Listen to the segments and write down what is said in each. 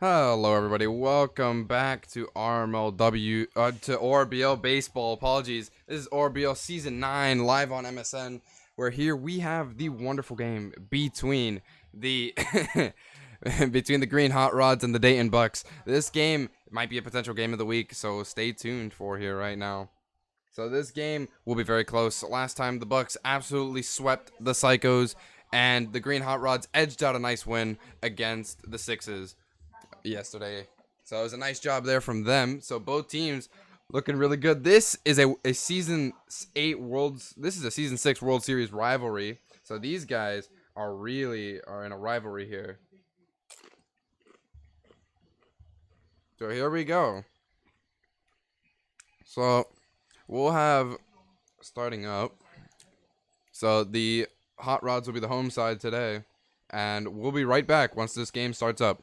Hello, everybody. Welcome back to to ORBL Baseball. Apologies. This is ORBL Season 9 live on MSN, where here we have the wonderful game between the between the Green Hot Rods and the Dayton Bucks. This game might be a potential game of the week, so stay tuned for here right now. So this game will be very close. Last time the Bucks absolutely swept the Psychos, and the Green Hot Rods edged out a nice win against the Sixes yesterday. So it was a nice job there from them. So both teams looking really good. This is a season 6 World Series rivalry. So these guys are in a rivalry here. So here we go. So we'll have starting up. So the Hot Rods will be the home side today, and we'll be right back once this game starts up.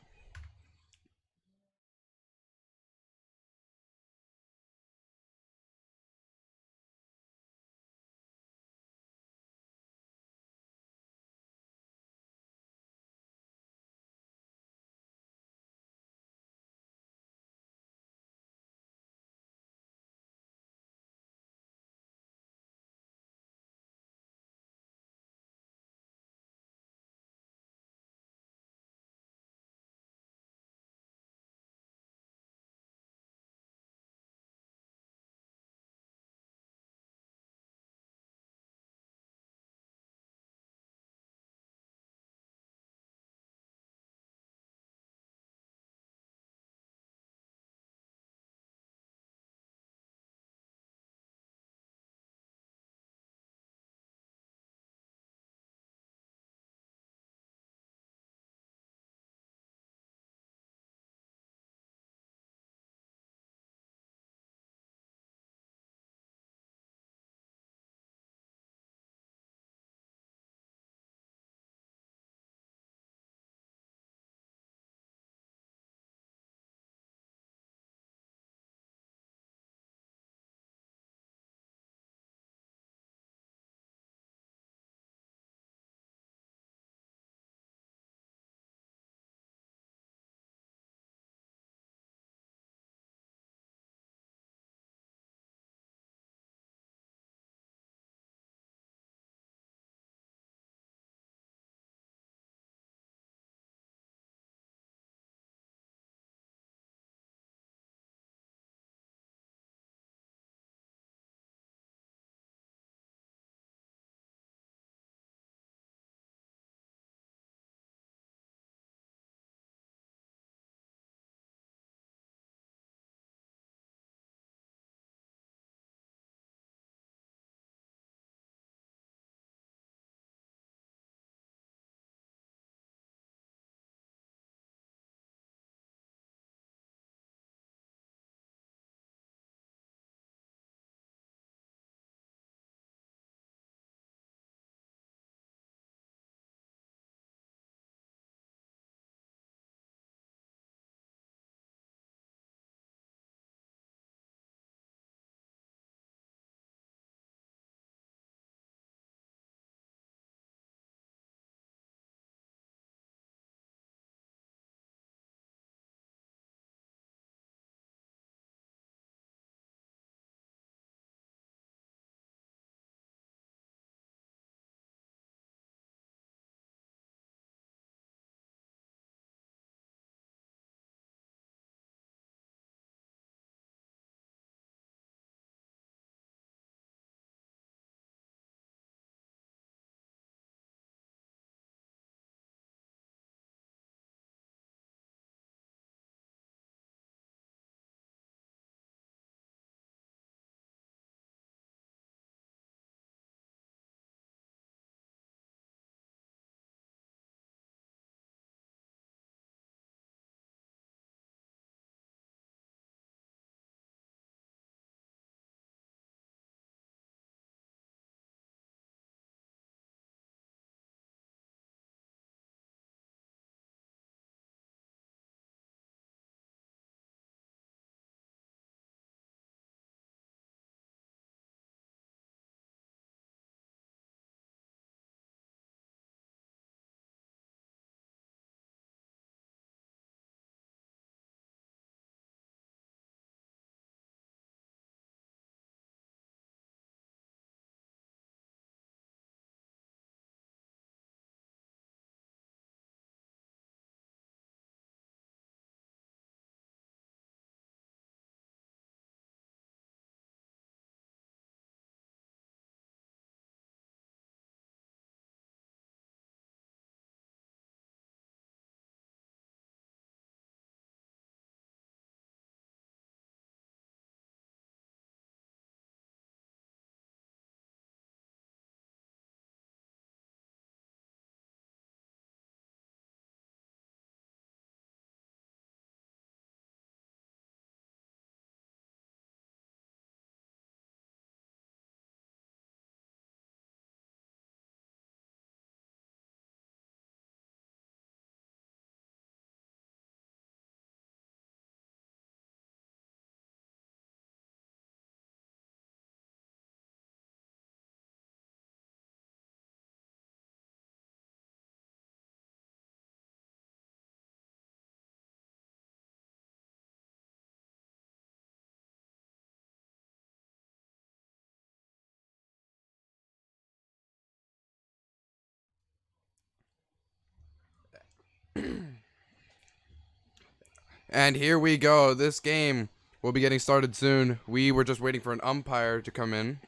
And here we go. This game will be getting started soon. We were just waiting for an umpire to come in.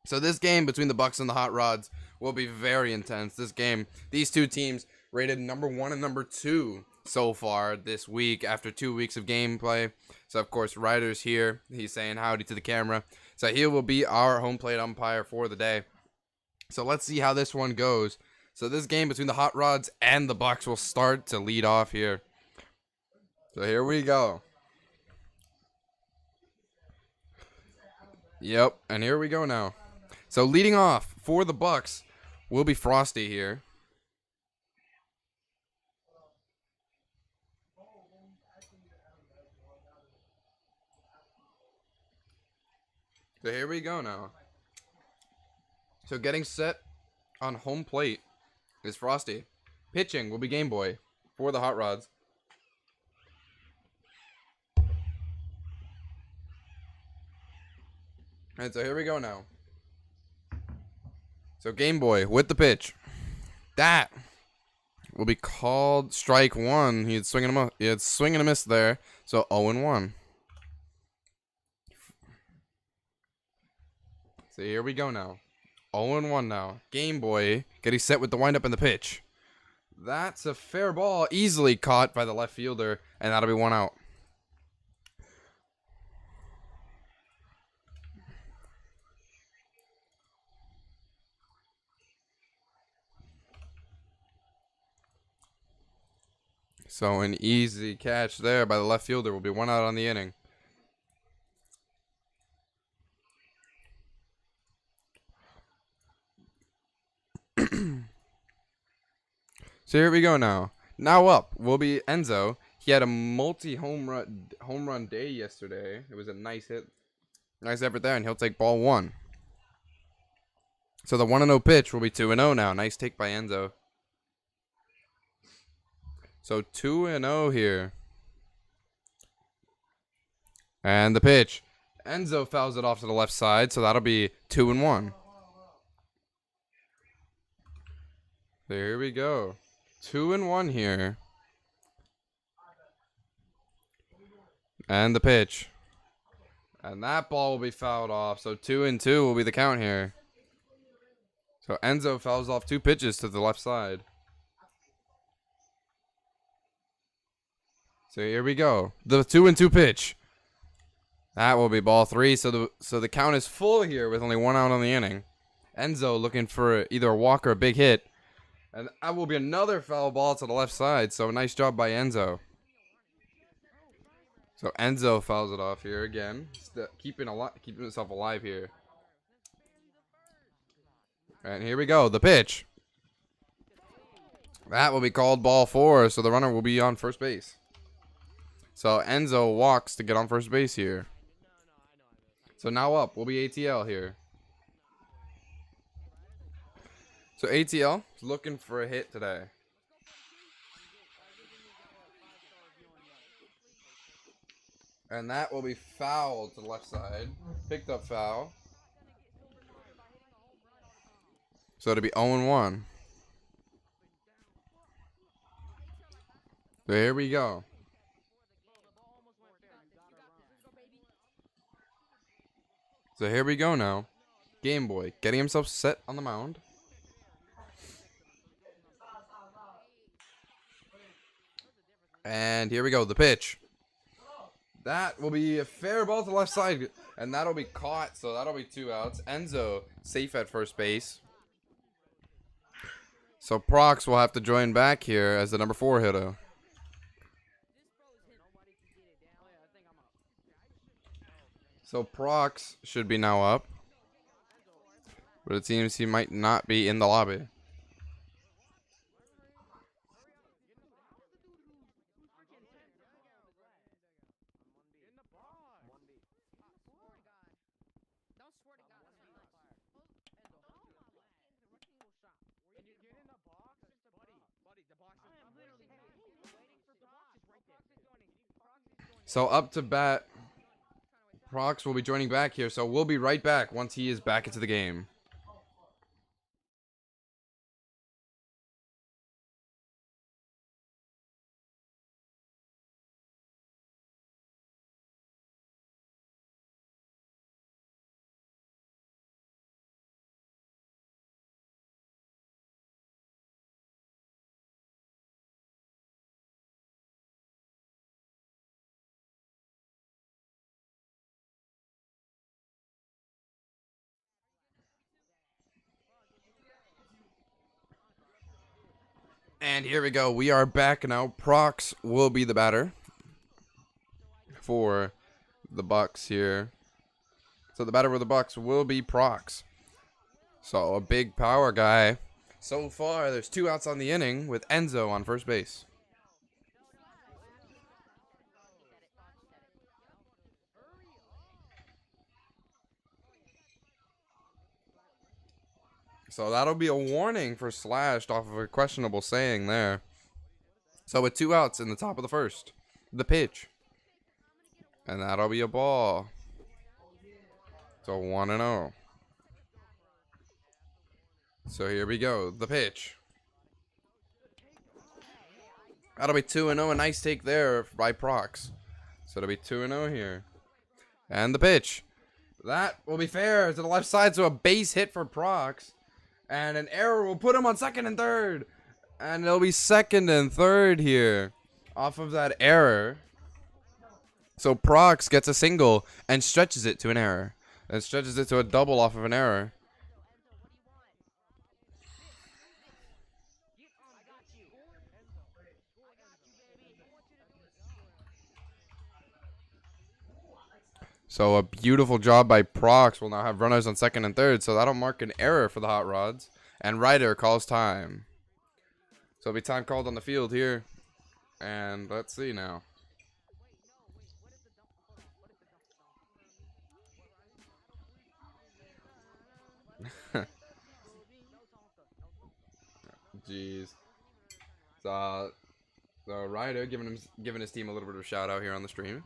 So this game between the Bucks and the Hot Rods will be very intense. This game, these two teams rated number 1 and number 2 so far this week after 2 weeks of gameplay. So of course, Ryder's here. He's saying howdy to the camera. So he will be our home plate umpire for the day. So let's see how this one goes. So this game between the Hot Rods and the Bucks will start to lead off here. So here we go. Yep, and here we go now. So leading off for the Bucks will be Frosty here. So here we go now. So getting set on home plate is Frosty. Pitching will be Game Boy for the Hot Rods. And so here we go now. So Game Boy with the pitch. That will be called strike 1. He had swing and a miss there. So 0-1. So here we go now. 0-1 now. Game Boy getting set with the windup and the pitch. That's a fair ball. Easily caught by the left fielder. And that'll be 1 out. So an easy catch there by the left fielder will be 1 out on the inning. So here we go now. Now up will be Enzo. He had a multi-home run day yesterday. It was a nice hit. Nice effort there, and he'll take ball 1. So the 1-0 pitch will be 2-0 now. Nice take by Enzo. So 2-0 here. And the pitch. Enzo fouls it off to the left side, so that'll be 2-1. There we go. 2-1 here. And the pitch. And that ball will be fouled off, so 2-2 will be the count here. So Enzo fouls off 2 pitches to the left side. So here we go. The 2-2 pitch. That will be ball 3. So the count is full here with only 1 out on the inning. Enzo looking for either a walk or a big hit. And that will be another foul ball to the left side. So nice job by Enzo. So Enzo fouls it off here again. Keeping himself alive here. And here we go. The pitch. That will be called ball 4. So the runner will be on first base. So Enzo walks to get on first base here. So now up will be ATL here. So ATL is looking for a hit today. And that will be foul to the left side. Picked up foul. So it'll be 0-1. So here we go. So here we go now. Game Boy getting himself set on the mound. And here we go. The pitch. That will be a fair ball to the left side. And that'll be caught. So that'll be 2 outs. Enzo safe at first base. So Prox will have to join back here as the number 4 hitter. So Prox should be now up. But it seems he might not be in the lobby. So up to bat, Prox will be joining back here. So we'll be right back once he is back into the game. And here we go. We are back now. Prox will be the batter for the Bucks here. So the batter for the Bucks will be Prox. So a big power guy. So far, there's 2 outs on the inning with Enzo on first base. So that'll be a warning for Slashed off of a questionable saying there. So with 2 outs in the top of the first, the pitch. And that'll be a ball. So 1-0. So here we go. The pitch. That'll be 2-0. A nice take there by Prox. So it'll be 2-0 here. And the pitch. That will be fair to the left side. So a base hit for Prox. And an error will put him on second and third. And it'll be second and third here off of that error. So Prox gets a single and stretches it to an error. And stretches it to a double off of an error. So a beautiful job by Prox. Will now have runners on second and third. So that'll mark an error for the Hot Rods. And Ryder calls time. So it'll be time called on the field here. And let's see now. Jeez. So Ryder giving his team a little bit of a shout out here on the stream.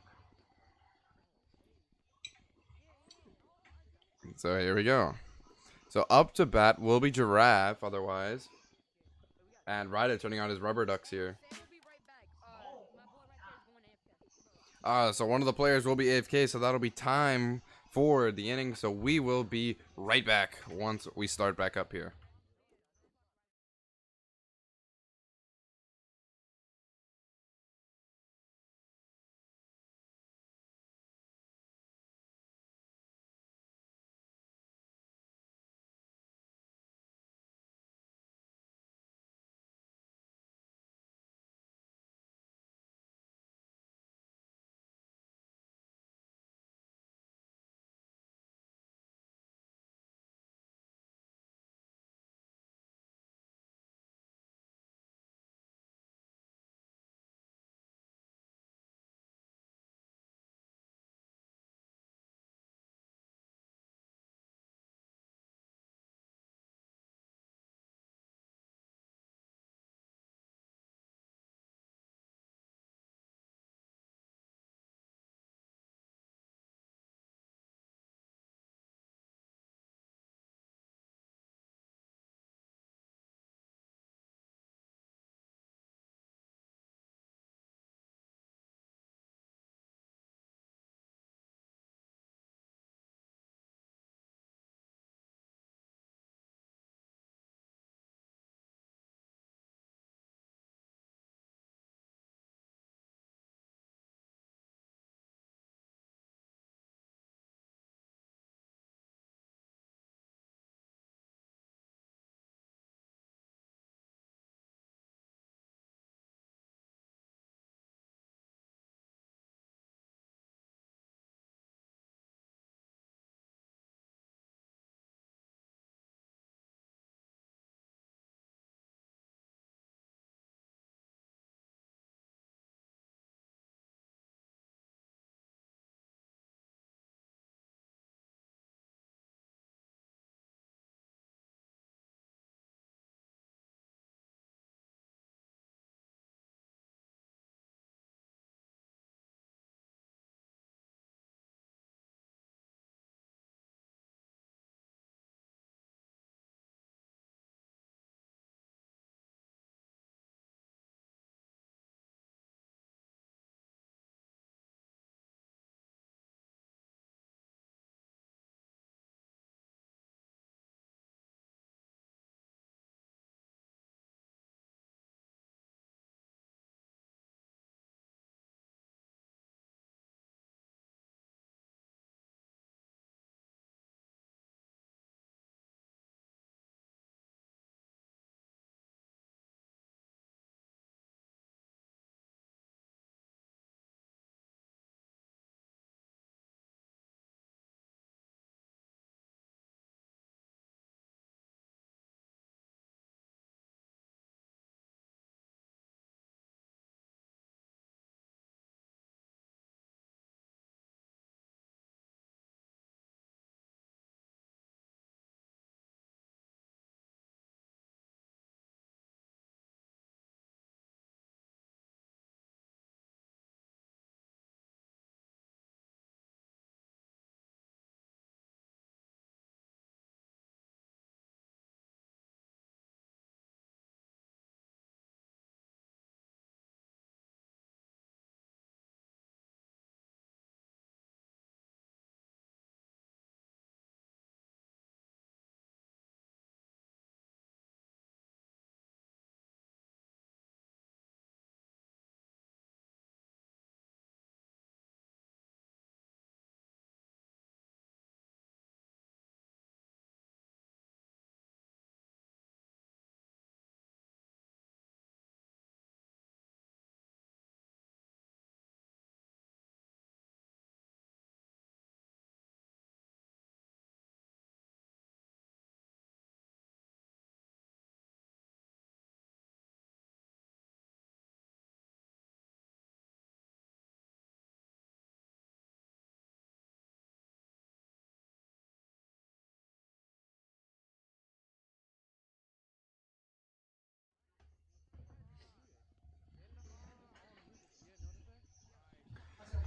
So here we go. So up to bat will be Giraffe otherwise. And Ryder turning on his rubber ducks here. So one of the players will be AFK, so that'll be time for the inning. So we will be right back once we start back up here.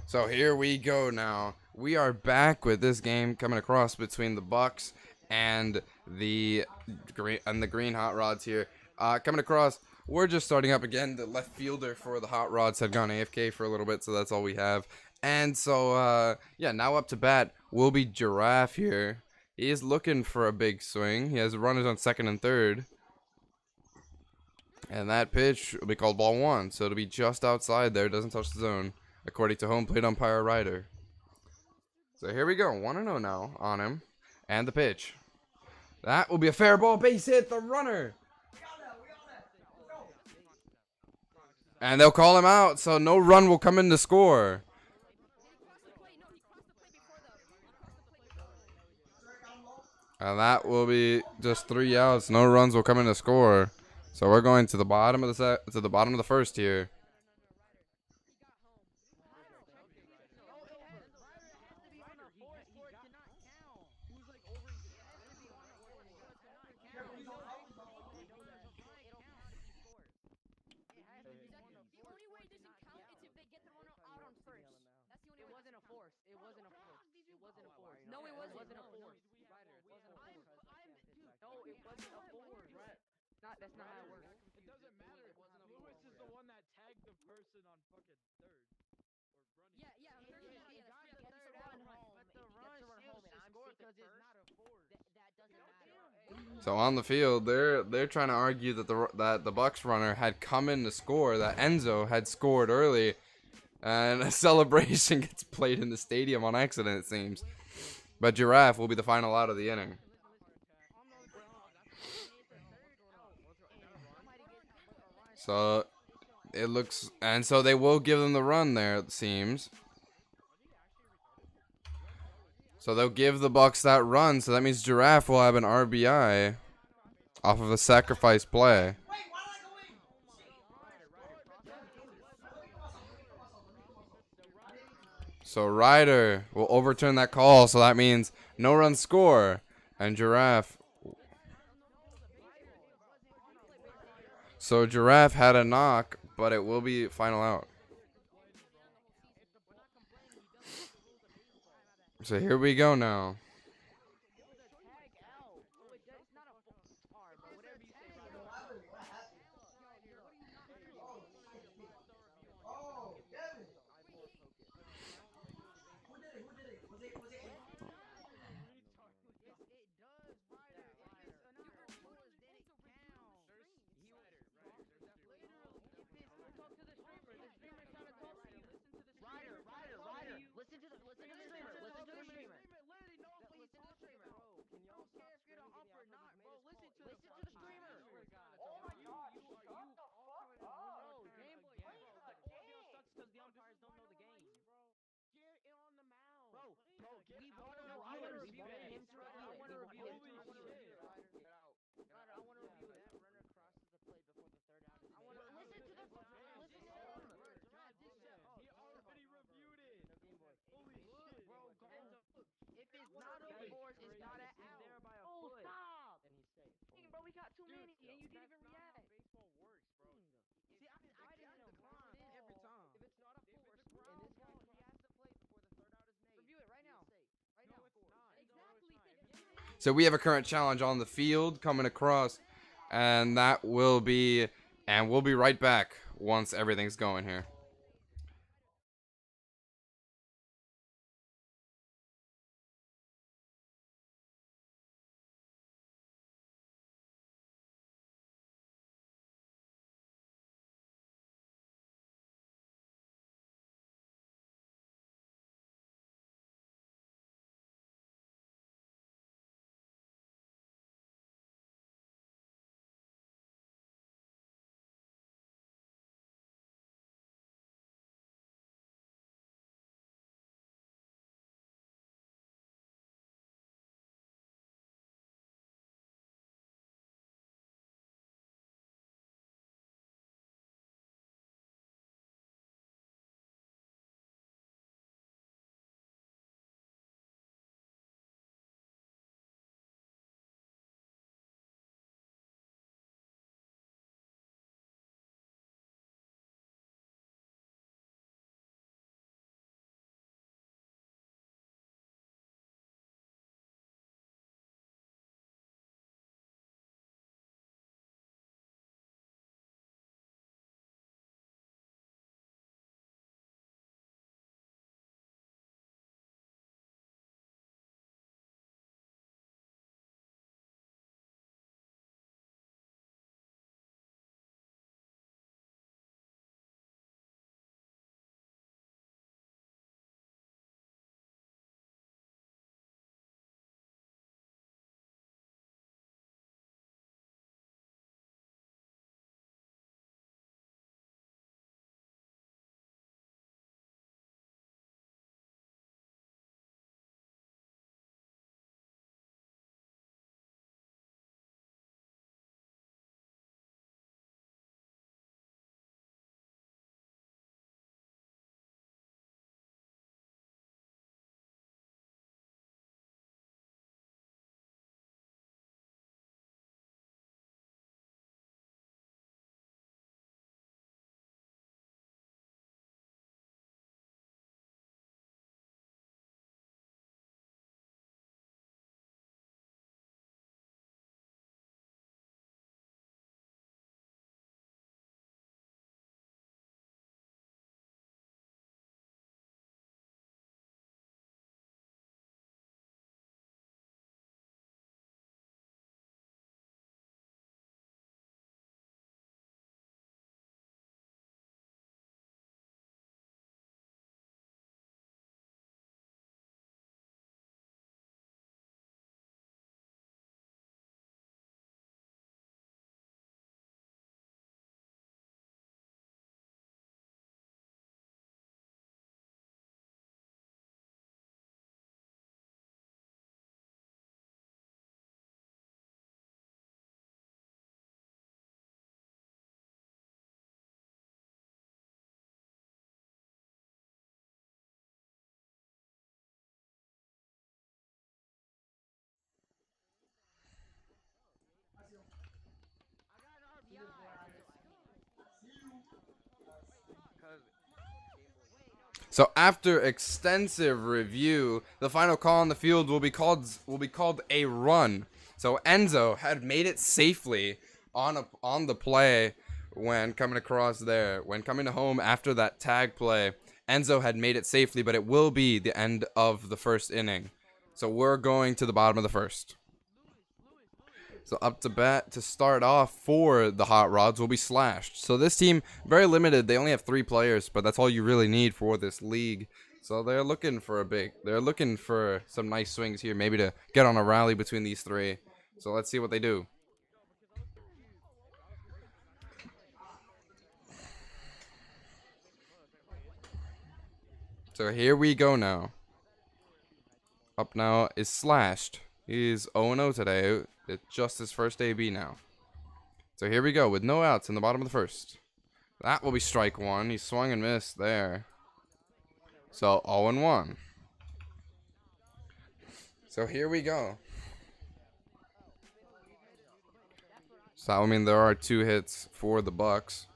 So here we go now. We are back with this game coming across between the Bucks and the green Hot Rods here. Coming across, we're just starting up again. The left fielder for the Hot Rods had gone AFK for a little bit, so that's all we have. And so, yeah, now up to bat will be Giraffe here. He is looking for a big swing. He has runners on second and third. And that pitch will be called ball one, so it'll be just outside there. Doesn't touch the zone, according to home plate umpire Ryder. So here we go, 1-0 now on him. And the pitch. That will be a fair ball, base hit, the runner. And they'll call him out, so no run will come in to score. And that will be just 3 outs. No runs will come in to score. So we're going to the bottom of the first here. That's not how it works. It doesn't matter. Lewis is the one that tagged the person on fucking third. Yeah, yeah. He got the third out, but the run still scored because it's not a force. That doesn't matter. So on the field, they're trying to argue that the Bucks runner had come in to score, that Enzo had scored early, and a celebration gets played in the stadium on accident, it seems. But Giraffe will be the final out of the inning. So it looks, and so they will give them the run there, it seems. So they'll give the Bucks that run, so that means Giraffe will have an RBI off of a sacrifice play. So Ryder will overturn that call, so that means no run score, and Giraffe. So Giraffe had a knock, but it will be final out. So here we go now. So we have a current challenge on the field coming across, and we'll be right back once everything's going here. So after extensive review, the final call on the field will be called a run. So Enzo had made it safely on the play when coming across there. When coming home after that tag play, Enzo had made it safely, but it will be the end of the first inning. So we're going to the bottom of the first. So up to bat to start off for the Hot Rods will be Slashed. So this team, very limited. They only have 3 players, but that's all you really need for this league. So they're looking for they're looking for some nice swings here, maybe to get on a rally between these 3. So let's see what they do. So here we go now. Up now is Slashed. He's 0-0 today. It's just his first AB now. So here we go with no outs in the bottom of the first. That will be strike 1. He swung and missed there. So 0-1. So here we go. So that will mean there are 2 hits for the Bucks.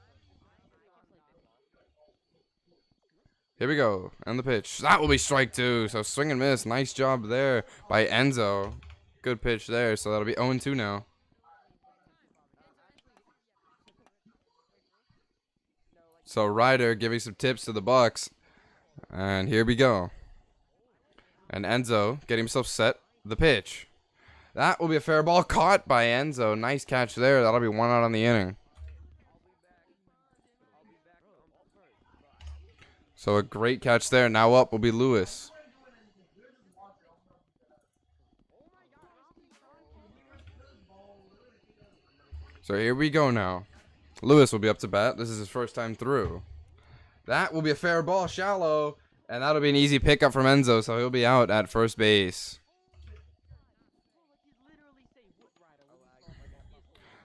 Here we go. And the pitch. That will be strike 2. So swing and miss. Nice job there by Enzo. Good pitch there. So that'll be 0-2 now. So Ryder giving some tips to the Bucks. And here we go. And Enzo getting himself set. The pitch. That will be a fair ball caught by Enzo. Nice catch there. That'll be 1 out on the inning. So a great catch there. Now up will be Lewis. So here we go now. Lewis will be up to bat. This is his first time through. That will be a fair ball, shallow. And that'll be an easy pickup from Enzo, so he'll be out at first base.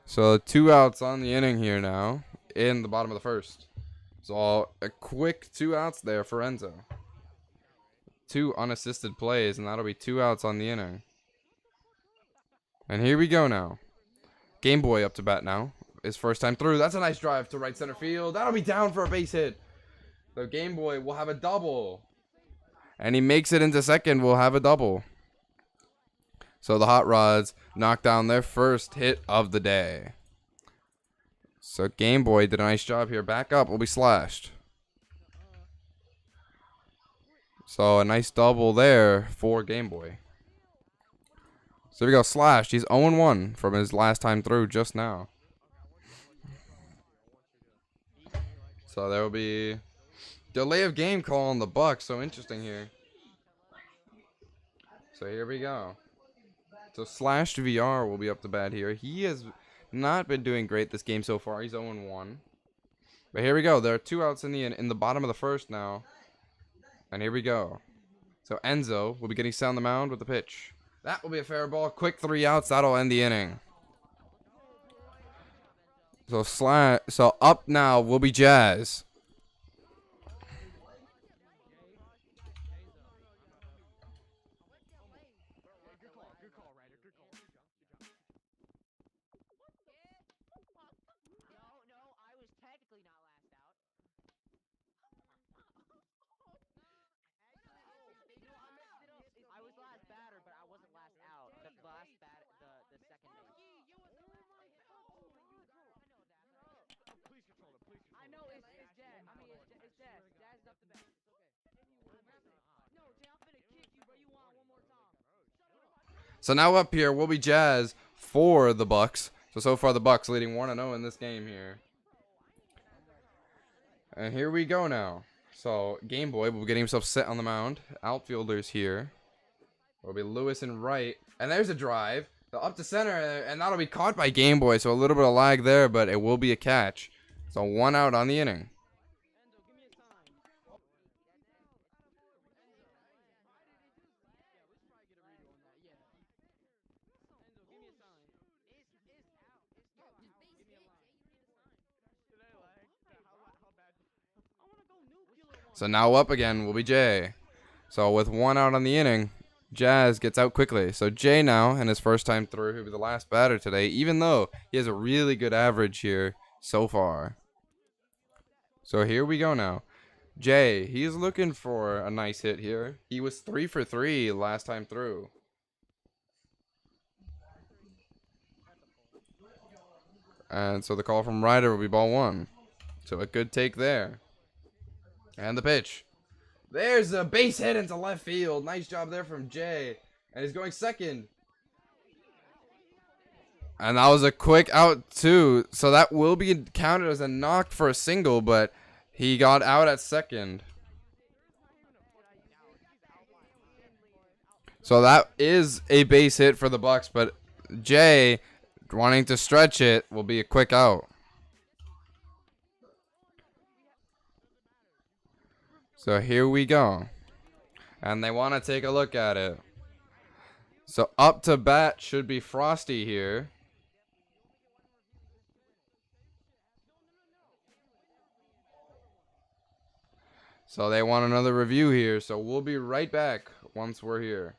So 2 outs on the inning here now in the bottom of the first. So a quick 2 outs there for Enzo. 2 unassisted plays, and that'll be 2 outs on the inning. And here we go now. Game Boy up to bat now. His first time through. That's a nice drive to right center field. That'll be down for a base hit. The Game Boy will have a double. And he makes it into second. We'll have a double. So the Hot Rods knock down their first hit of the day. So Game Boy did a nice job here. Back up will be Slashed. So a nice double there for Game Boy. So here we go. Slashed. He's 0-1 from his last time through just now. So there will be delay of game call on the Bucks. So interesting here. So here we go. So Slashed VR will be up to bat here. He has not been doing great this game so far. He's 0-1. But here we go. There are 2 outs in the bottom of the first now. And here we go. So Enzo will be getting set on the mound with the pitch. That will be a fair ball. Quick 3 outs. That'll end the inning. So up now will be Jazz. So now up here will be Jazz for the Bucks. So far the Bucks leading 1-0 in this game here. And here we go now. So Game Boy will be getting himself set on the mound. Outfielders here. Will be Lewis and right. And there's a drive. So up to center, and that'll be caught by Game Boy. So a little bit of lag there, but it will be a catch. So 1 out on the inning. So now up again will be Jay. So with 1 out on the inning, Jazz gets out quickly. So Jay now, and his first time through, he'll be the last batter today, even though he has a really good average here so far. So here we go now. Jay, he's looking for a nice hit here. He was 3 for 3 last time through. And so the call from Ryder will be ball 1. So a good take there. And the pitch. There's a base hit into left field. Nice job there from Jay. And he's going second. And that was a quick out too. So that will be counted as a knock for a single, but he got out at second. So that is a base hit for the Bucks, but Jay, wanting to stretch it, will be a quick out. So here we go. And they want to take a look at it. So up to bat should be Frosty here. So they want another review here. So we'll be right back once we're here.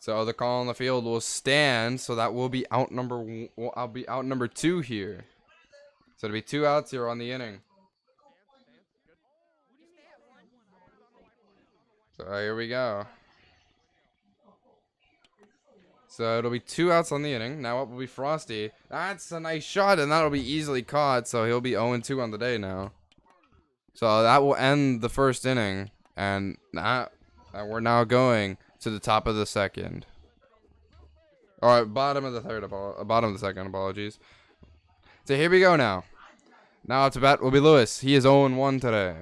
So the call on the field will stand. So that will be out I'll be out number 2 here. So it'll be 2 outs here on the inning. So here we go. So it'll be 2 outs on the inning. Now up will be Frosty. That's a nice shot, and that'll be easily caught. So he'll be 0-2 on the day now. So that will end the first inning, and we're now going to the top of the second. All right, bottom of the second. Apologies. So here we go now. Now up to bat will be Lewis. He is 0-1 today.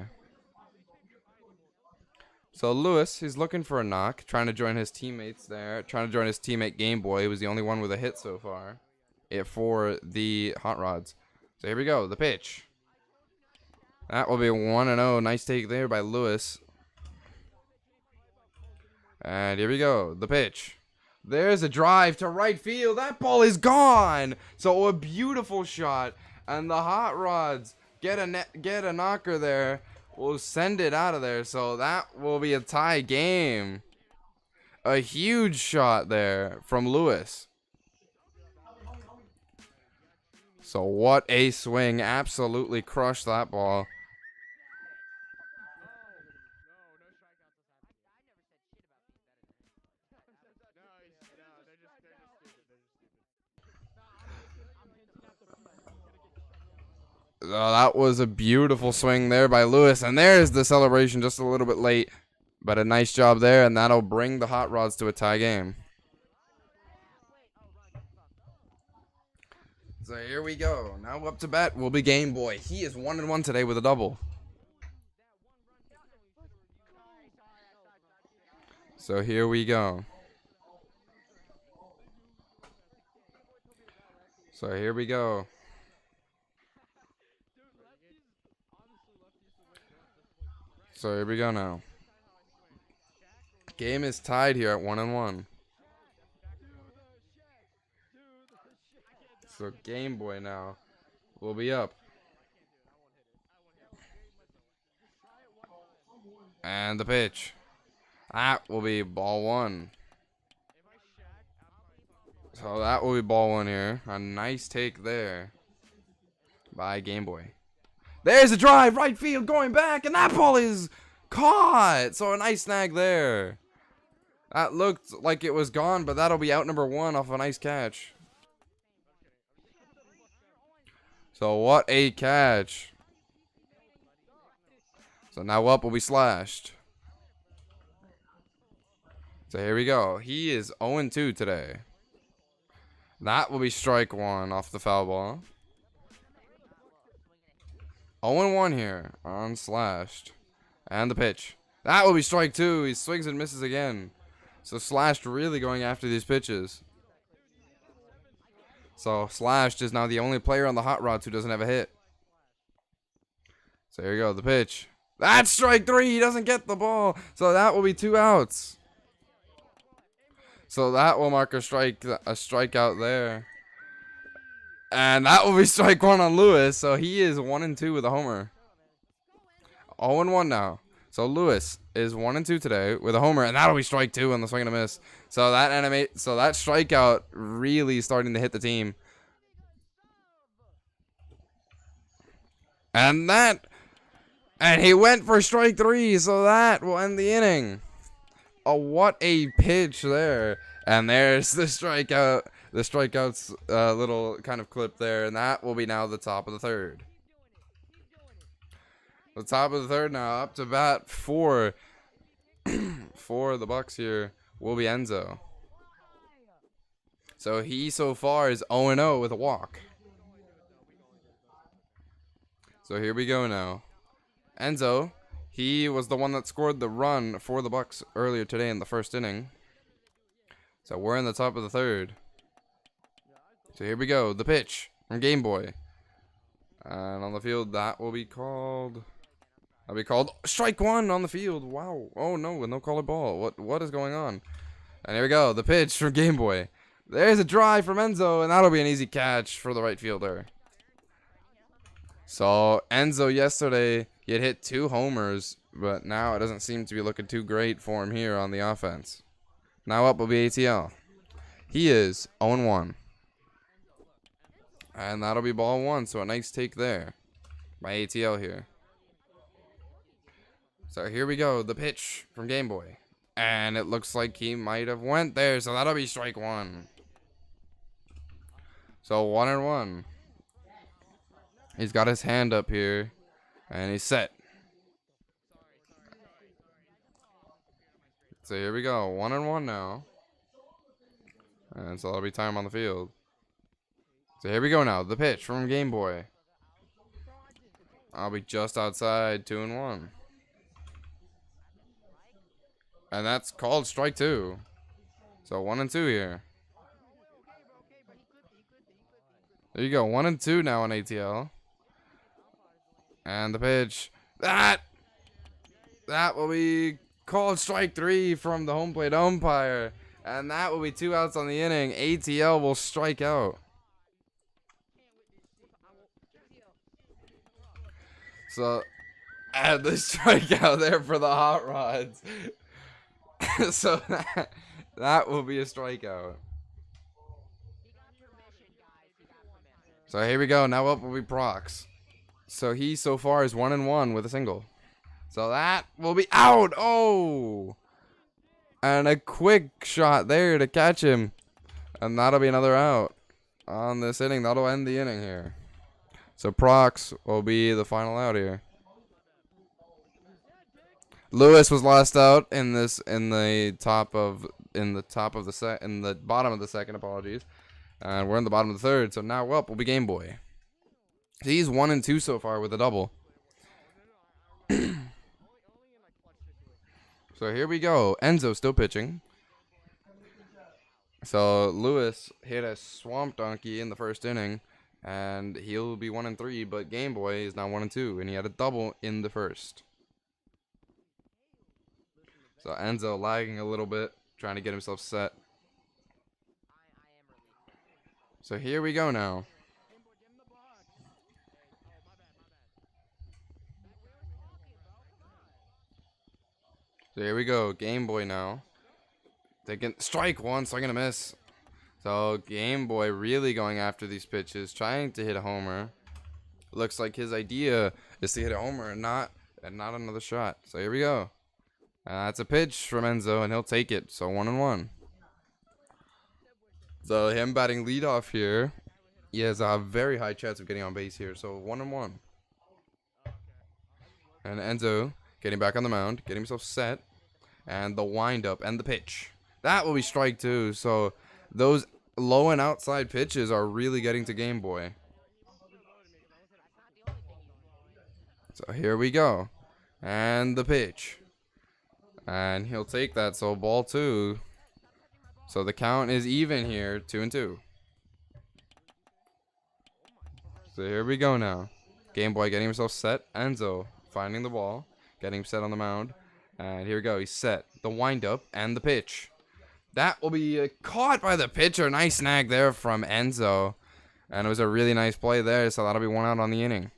So Lewis, he's looking for a knock, trying to join his teammates there, trying to join his teammate Game Boy. He was the only one with a hit so far for the Hot Rods. So here we go, the pitch. That will be 1-0. Nice take there by Lewis. And here we go, the pitch. There's a drive to right field. That ball is gone. So a beautiful shot, and the Hot Rods get a knocker there. We'll send it out of there, so that will be a tie game. A huge shot there from Lewis. So what a swing. Absolutely crushed that ball. Oh, that was a beautiful swing there by Lewis. And there's the celebration just a little bit late. But a nice job there, and that'll bring the Hot Rods to a tie game. So here we go. Now up to bat will be Game Boy. He is 1-1 today with a double. So here we go. So here we go. So here we go now. Game is tied here at 1-1. So Game Boy now will be up. And the pitch. That will be ball 1. So that will be ball 1 here. A nice take there by Game Boy. There's a drive, right field, going back, and that ball is caught. So a nice snag there. That looked like it was gone, but that'll be out number 1 off a nice catch. So what a catch. So now up will be Slashed. So here we go. He is 0-2 today. That will be strike 1 off the foul ball. 0-1 here on Slashed. And the pitch. That will be strike 2. He swings and misses again. So Slashed really going after these pitches. So Slashed is now the only player on the Hot Rods who doesn't have a hit. So here you go, the pitch. That's strike 3. He doesn't get the ball. So that will be 2 outs. So that will mark a strikeout there. And that will be strike 1 on Lewis. So he is 1-2 with a homer. 0-1 now. So Lewis is 1-2 today with a homer, and that'll be strike 2 on the swing and a miss. So that strikeout really starting to hit the team. And he went for strike 3, so that will end the inning. Oh, what a pitch there. And there's the strikeout, the strikeouts little kind of clip there, and that will be now the top of the third. The top of the third now, up to bat for the Bucks here will be Enzo. So he so far is 0-0 with a walk. So here we go now. Enzo, he was the one that scored the run for the Bucks earlier today in the first inning. So we're in the top of the third. So here we go, the pitch from Game Boy. And on the field, that will be called... That'll be called strike 1 on the field. Wow. Oh no, with no called ball. What is going on? And here we go, the pitch from Game Boy. There's a drive from Enzo, and that'll be an easy catch for the right fielder. So Enzo yesterday, he had hit 2 homers, but now it doesn't seem to be looking too great for him here on the offense. Now up will be ATL. He is 0-1. And that'll be ball 1, so a nice take there by ATL here. So here we go, the pitch from Game Boy. And it looks like he might have went there, so that'll be strike 1. So 1-1. He's got his hand up here, and he's set. So here we go, 1-1 now. And so that'll be time on the field. So here we go now, the pitch from Game Boy. I'll be just outside, 2-1. And that's called strike 2. So 1-2 here. There you go, 1-2 now on ATL. And the pitch. That will be called strike 3 from the home plate umpire. And that will be 2 outs on the inning. ATL will strike out. So, add the strikeout there for the hot rods. So that will be a strikeout. So here we go. Now up will be Prox. So he so far is 1-1 with a single. So that will be out. Oh! And a quick shot there to catch him. And that'll be another out on this inning. That'll end the inning here. So Prox will be the final out here. Lewis was last out in the bottom of the second, apologies. And we're in the bottom of the third, so now up will be Game Boy. He's 1-2 so far with a double. So here we go. Enzo still pitching. So Lewis hit a swamp donkey in the first inning, and he'll be 1-3, but Game Boy is now 1-2, and he had a double in the first. So Enzo lagging a little bit, trying to get himself set. So here we go now. So here we go, Game Boy now. Taking strike 1, so I'm gonna miss. So Game Boy really going after these pitches, trying to hit a homer. Looks like his idea is to hit a homer and not another shot. So here we go. That's a pitch from Enzo, and he'll take it. So 1-1. So him batting leadoff here, he has a very high chance of getting on base here. So 1-1. And Enzo getting back on the mound, getting himself set, and the windup and the pitch. That will be strike 2. So those low and outside pitches are really getting to Game Boy. So here we go, and the pitch. And he'll take that, so ball 2. So the count is even here, 2-2. So here we go now. Game Boy getting himself set. Enzo finding the ball, getting him set on the mound. And here we go. He's set. The windup and the pitch. That will be caught by the pitcher. Nice snag there from Enzo. And it was a really nice play there. So that'll be 1 out on the inning.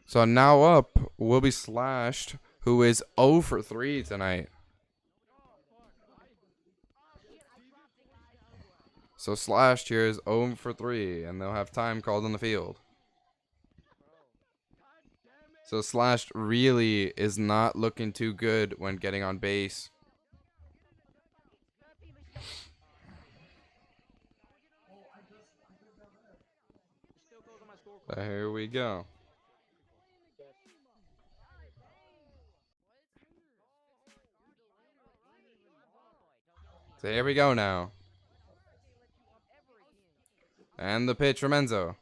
So now up will be Slashed, who is 0 for 3 tonight. So Slashed here is 0 for 3, and they'll have time called on the field. So Slashed really is not looking too good when getting on base. So here we go. So here we go now. And the pitch from Enzo.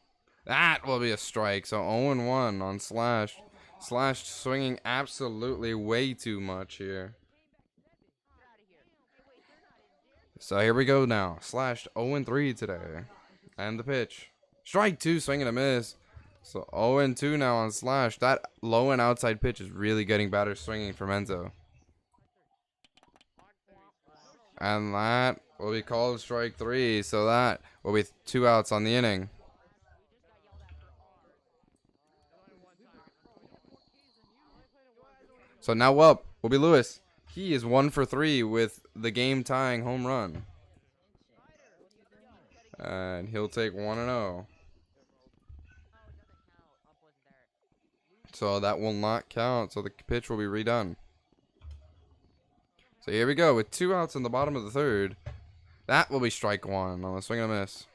That will be a strike. So 0-1 on Slashed. Slashed swinging absolutely way too much here. So here we go now. Slashed 0-3 today. And the pitch. Strike 2, swing and a miss. So 0-2 now on Slashed. That low and outside pitch is really getting better swinging from Enzo. And that will be called strike 3. So that will be 2 outs on the inning. So now up will be Lewis. He is 1 for 3 with the game tying home run. And he'll take 1-0. So that will not count. So the pitch will be redone. So here we go with 2 outs in the bottom of the third. That will be strike 1 on the swing and a miss.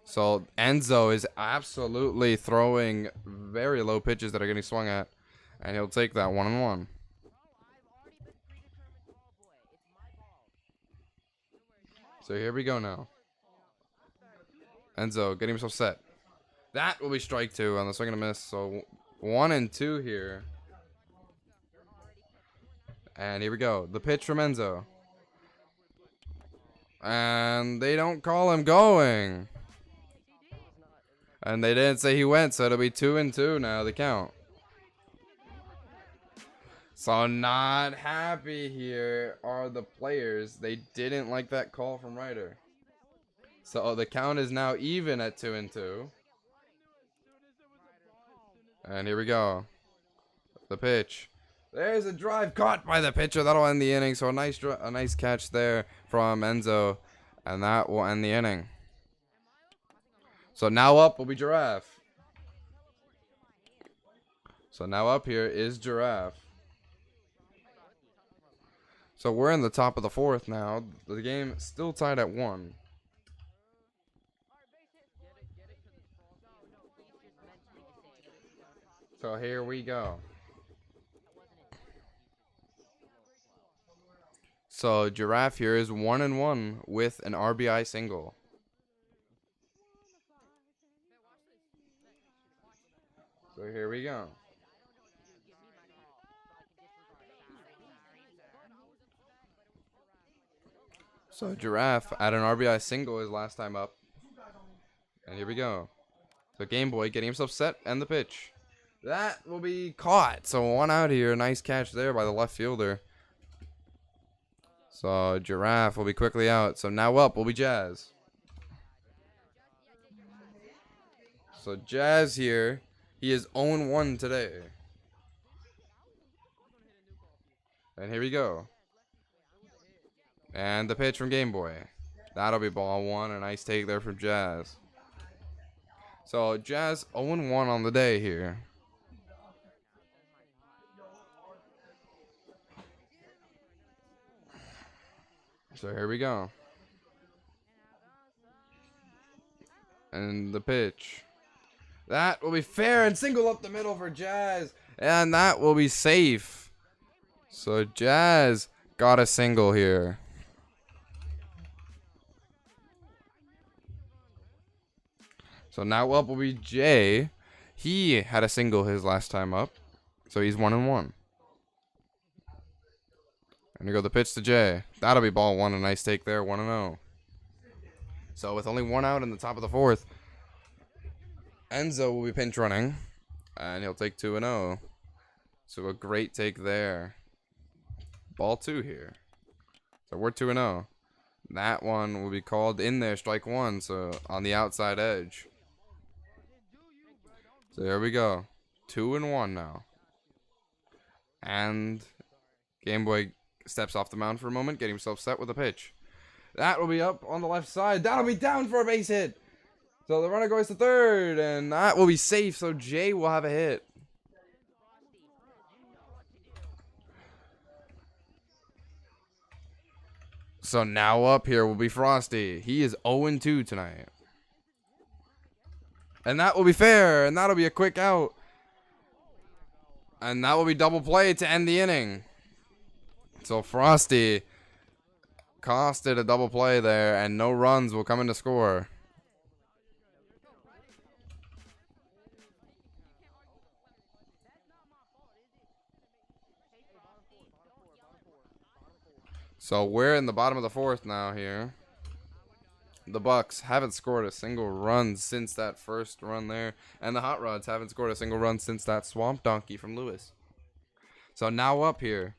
So Enzo is absolutely throwing very low pitches that are getting swung at. And he'll take that 1-1. So here we go now. Enzo getting himself set. That will be strike 2 on the swing and a miss. So 1-2 here. And here we go. The pitch from Enzo. And they don't call him going. And they didn't say he went, so it'll be 2-2 now, the count. So not happy here are the players. They didn't like that call from Ryder. So the count is now even at 2-2. And here we go. The pitch. There's a drive caught by the pitcher. That'll end the inning. So a nice catch there from Enzo. And that will end the inning. So now up will be Giraffe. So now up here is Giraffe. So we're in the top of the 4th now. The game still tied at 1. So here we go. So Giraffe here is 1-1 with an RBI single. So here we go. So Giraffe at an RBI single his last time up. And here we go. So Game Boy getting himself set and the pitch. That will be caught. So 1 out here. Nice catch there by the left fielder. So Giraffe will be quickly out. So now up will be Jazz. So Jazz here. He is 0-1 today. And here we go. And the pitch from Game Boy. That'll be ball 1. A nice take there from Jazz. So Jazz 0-1 on the day here. So here we go. And the pitch. That will be fair and single up the middle for Jazz. And that will be safe. So Jazz got a single here. So now up will be Jay. He had a single his last time up. So he's 1-1. And we go the pitch to Jay. That'll be ball 1. A nice take there. 1-0. So with only 1 out in the top of the 4th. Enzo will be pinch running, and he'll take 2-0. So a great take there. Ball 2 here. So we're 2-0. That one will be called in there, strike 1, so on the outside edge. So there we go. 2-1 now. And Game Boy steps off the mound for a moment, getting himself set with a pitch. That will be up on the left side. That'll be down for a base hit. So the runner goes to third, and that will be safe, so Jay will have a hit. So now up here will be Frosty. He is 0-2 tonight. And that will be fair, and that'll be a quick out. And that will be double play to end the inning. So Frosty costed a double play there, and no runs will come in to score. So we're in the bottom of the fourth now here. The Bucks haven't scored a single run since that first run there. And the Hot Rods haven't scored a single run since that Swamp Donkey from Lewis. So now up here.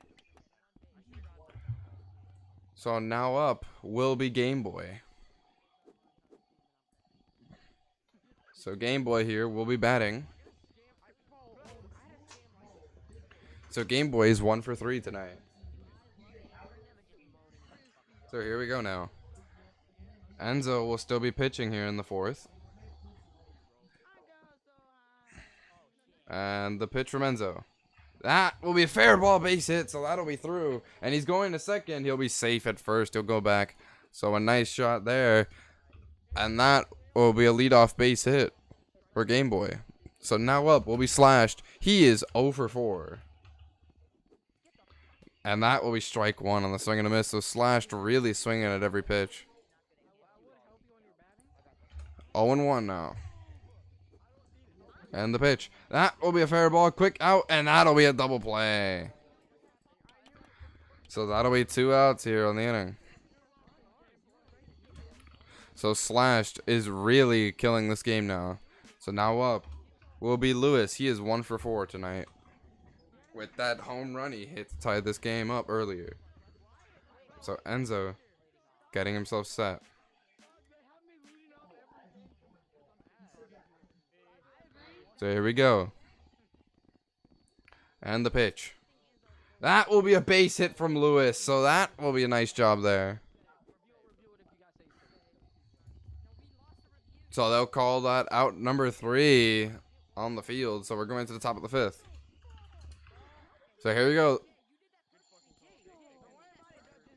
So now up will be Game Boy. So Game Boy here will be batting. So Game Boy is 1 for 3 tonight. So here we go now. Enzo will still be pitching here in the fourth. And the pitch from Enzo. That will be a fair ball base hit, so that'll be through. And he's going to second. He'll be safe at first. He'll go back. So a nice shot there. And that will be a leadoff base hit for Game Boy. So now up will be Slashed. He is 0 for 4. And that will be strike 1 on the swing and a miss. So Slashed really swinging at every pitch. 0-1 now. And the pitch. That will be a fair ball. Quick out. And that'll be a double play. So that'll be 2 outs here on the inning. So Slashed is really killing this game now. So now up will be Lewis. He is 1 for 4 tonight. With that home run he hit to tie this game up earlier. So Enzo getting himself set. So here we go. And the pitch. That will be a base hit from Lewis. So that will be a nice job there. So they'll call that out number 3 on the field. So we're going to the top of the 5th. So here we go.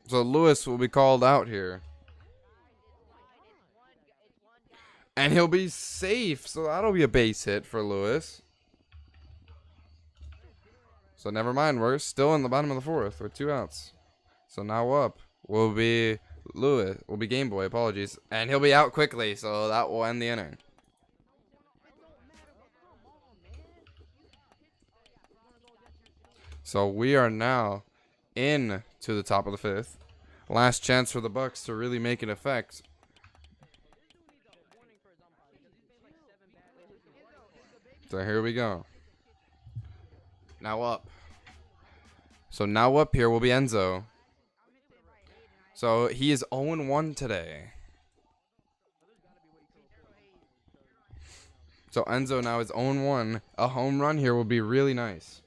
So Lewis will be called out here. And he'll be safe. So that'll be a base hit for Lewis. So never mind. We're still in the bottom of the 4th with 2 outs. So now up will be Lewis. Will be Game Boy. Apologies. And he'll be out quickly. So that will end the inning. So we are now in to the top of the 5th. Last chance for the Bucks to really make an effect. So here we go. Now up. So now up here will be Enzo. So he is 0-1 today. So Enzo now is 0-1. A home run here will be really nice.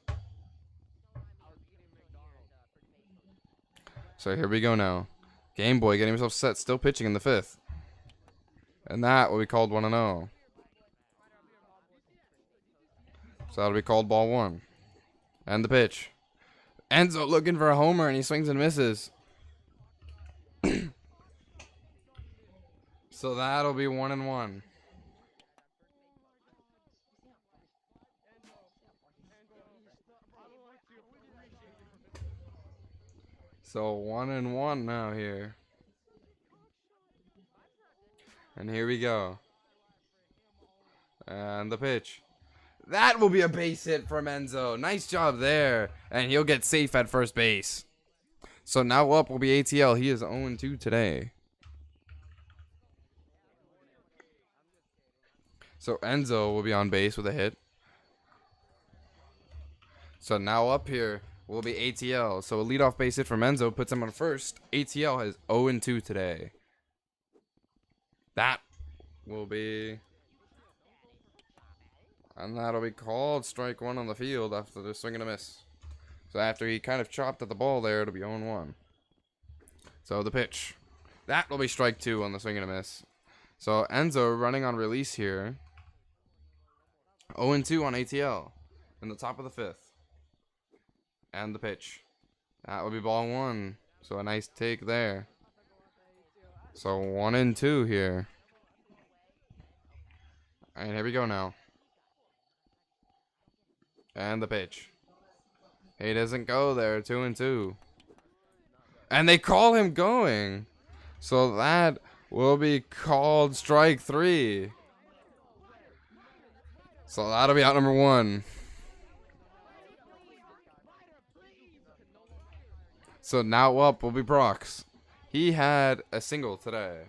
So here we go now. Game Boy getting himself set, still pitching in the 5th. And that will be called 1-0. So that'll be called ball 1. And the pitch. Enzo looking for a homer, and he swings and misses. So that'll be 1-1. So 1-1 now here. And here we go. And the pitch. That will be a base hit from Enzo. Nice job there. And he'll get safe at first base. So now up will be ATL. He is 0-2 today. So Enzo will be on base with a hit. So now up here will be ATL. So a leadoff base hit from Enzo puts him on first. ATL has 0-2 today. That will be... And that'll be called strike one on the field after the swing and a miss. So after he kind of chopped at the ball there, it'll be 0-1. So the pitch. That will be strike two on the swing and a miss. So Enzo running on release here. 0-2 on ATL in the top of the fifth. And the pitch. That will be ball one. So a nice take there. So 1-2 here. And here we go now. And the pitch. He doesn't go there. 2-2. And they call him going. So that will be called strike three. So that'll be out number one. So now up will be Brox. He had a single today.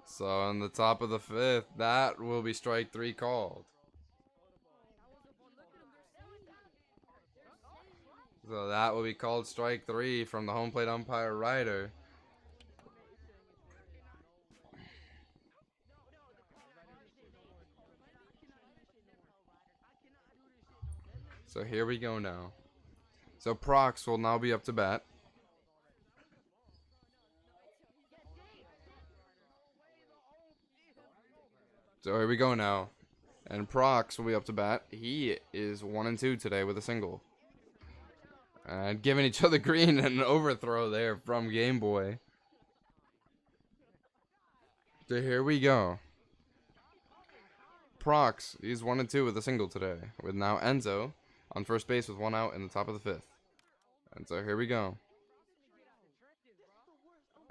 So on the top of the fifth, that will be strike three called. So that will be called strike three from the home plate umpire Ryder. So here we go now. So Prox will now be up to bat. So here we go now. And Prox will be up to bat. He is 1-2 today with a single. And giving each other green and an overthrow there from Game Boy. So here we go. Prox, he's 1-2 with a single today. With now Enzo on first base with one out in the top of the fifth. And so here we go.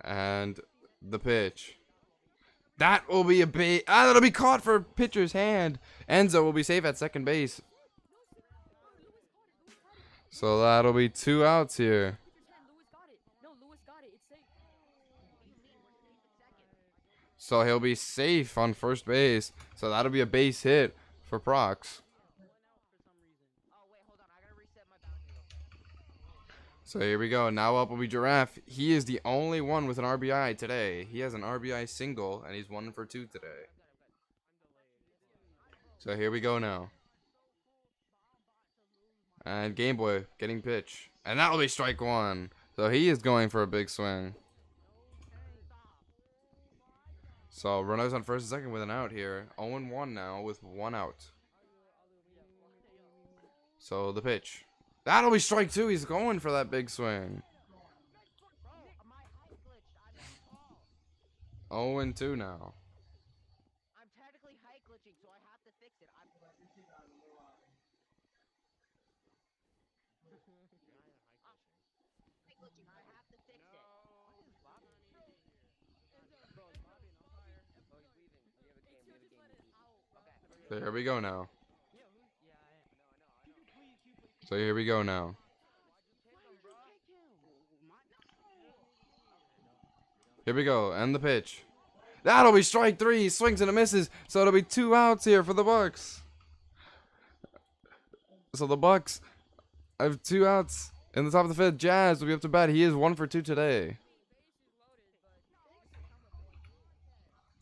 And the pitch. That will be a bait. That'll be caught for pitcher's hand. Enzo will be safe at second base. So that'll be 2 outs here. So he'll be safe on first base. So that'll be a base hit for Prox. So here we go. Now up will be Giraffe. He is the only one with an RBI today. He has an RBI single, and he's 1 for 2 today. So here we go now. And Game Boy getting pitch. And that'll be strike one. So he is going for a big swing. So runners on first and second with an out here. 0-1 now with 1 out. So the pitch. That'll be strike two. He's going for that big swing. 0-2 now. I'm technically height glitching, so I have to fix it. So here we go now. So here we go now. Here we go, and the pitch. That'll be strike three. He swings and it misses. So it'll be 2 outs here for the Bucks. So the Bucks have 2 outs in the top of the fifth. Jazz will be up to bat. He is 1 for 2 today.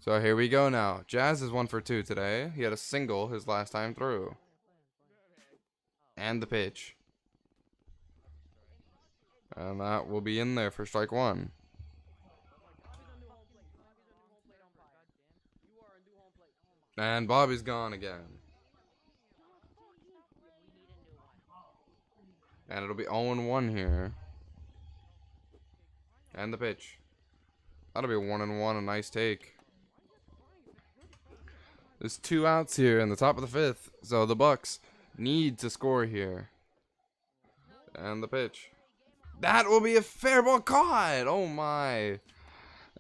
So here we go now. Jazz is 1 for 2 today. He had a single his last time through. And the pitch. And that will be in there for strike one. And Bobby's gone again. And it'll be 0-1 here. And the pitch. That'll be 1-1, a nice take. There's 2 outs here in the top of the fifth. So the Bucks need to score here. And the pitch. That will be a fair ball caught. Oh my.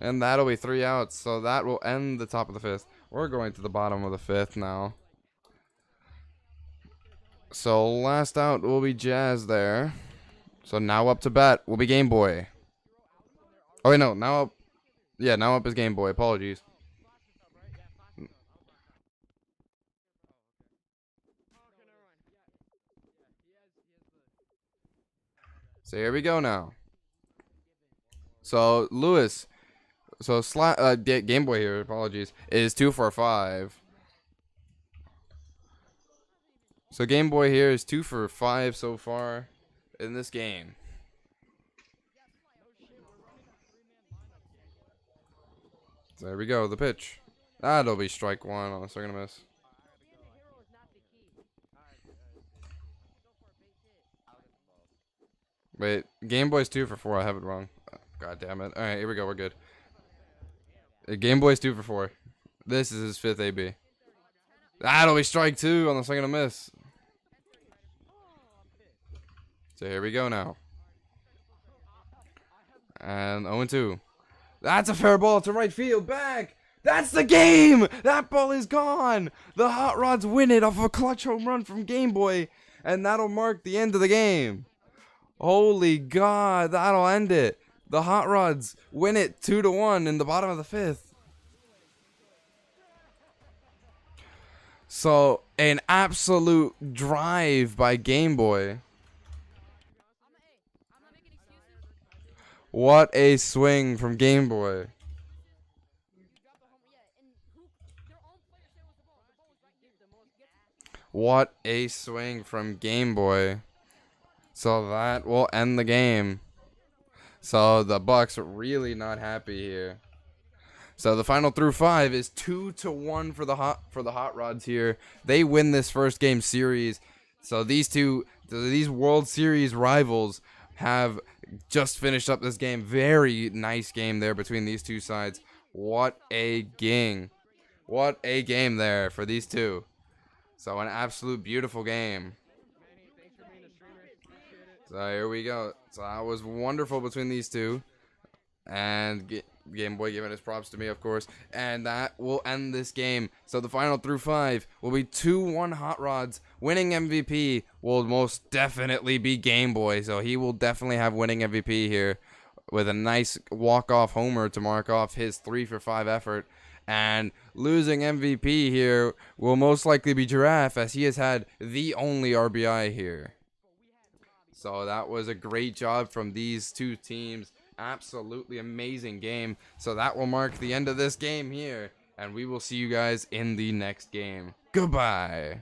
And that'll be 3 outs. So that will end the top of the fifth. We're going to the bottom of the fifth now. So last out will be Jazz there. So now up to bat will be Game Boy. Oh wait, no. Now up. Yeah, now up is Game Boy. Apologies. So here we go now. So Lewis, so Game Boy here. Apologies, is 2 for 5. So Game Boy here is 2 for 5 so far in this game. So there we go. The pitch. That'll be strike one on the second miss. Wait, Game Boy's 2 for 4. I have it wrong. God damn it. Alright, here we go. We're good. Game Boy's 2 for 4. This is his 5th AB. That'll be strike 2 on the second miss. So here we go now. And 0-2. That's a fair ball to right field. Back. That's the game. That ball is gone. The Hot Rods win it off a clutch home run from Game Boy. And that'll mark the end of the game. Holy God, that'll end it. The Hot Rods win it 2-1 in the bottom of the 5th. So, an absolute drive by Game Boy. What a swing from Game Boy. What a swing from Game Boy. So that will end the game. So the Bucks are really not happy here. So the final through 5 is 2-1 for the Hot Rods here. They win this first game series. So these World Series rivals have just finished up this game. Very nice game there between these two sides. What a game. What a game there for these two. So an absolute beautiful game. So here we go. So that was wonderful between these two. And Game Boy giving his props to me, of course. And that will end this game. So the final through 5 will be 2-1 Hot Rods. Winning MVP will most definitely be Game Boy. So he will definitely have winning MVP here with a nice walk-off homer to mark off his 3 for 5 effort. And losing MVP here will most likely be Giraffe, as he has had the only RBI here. So that was a great job from these two teams. Absolutely amazing game. So that will mark the end of this game here. And we will see you guys in the next game. Goodbye.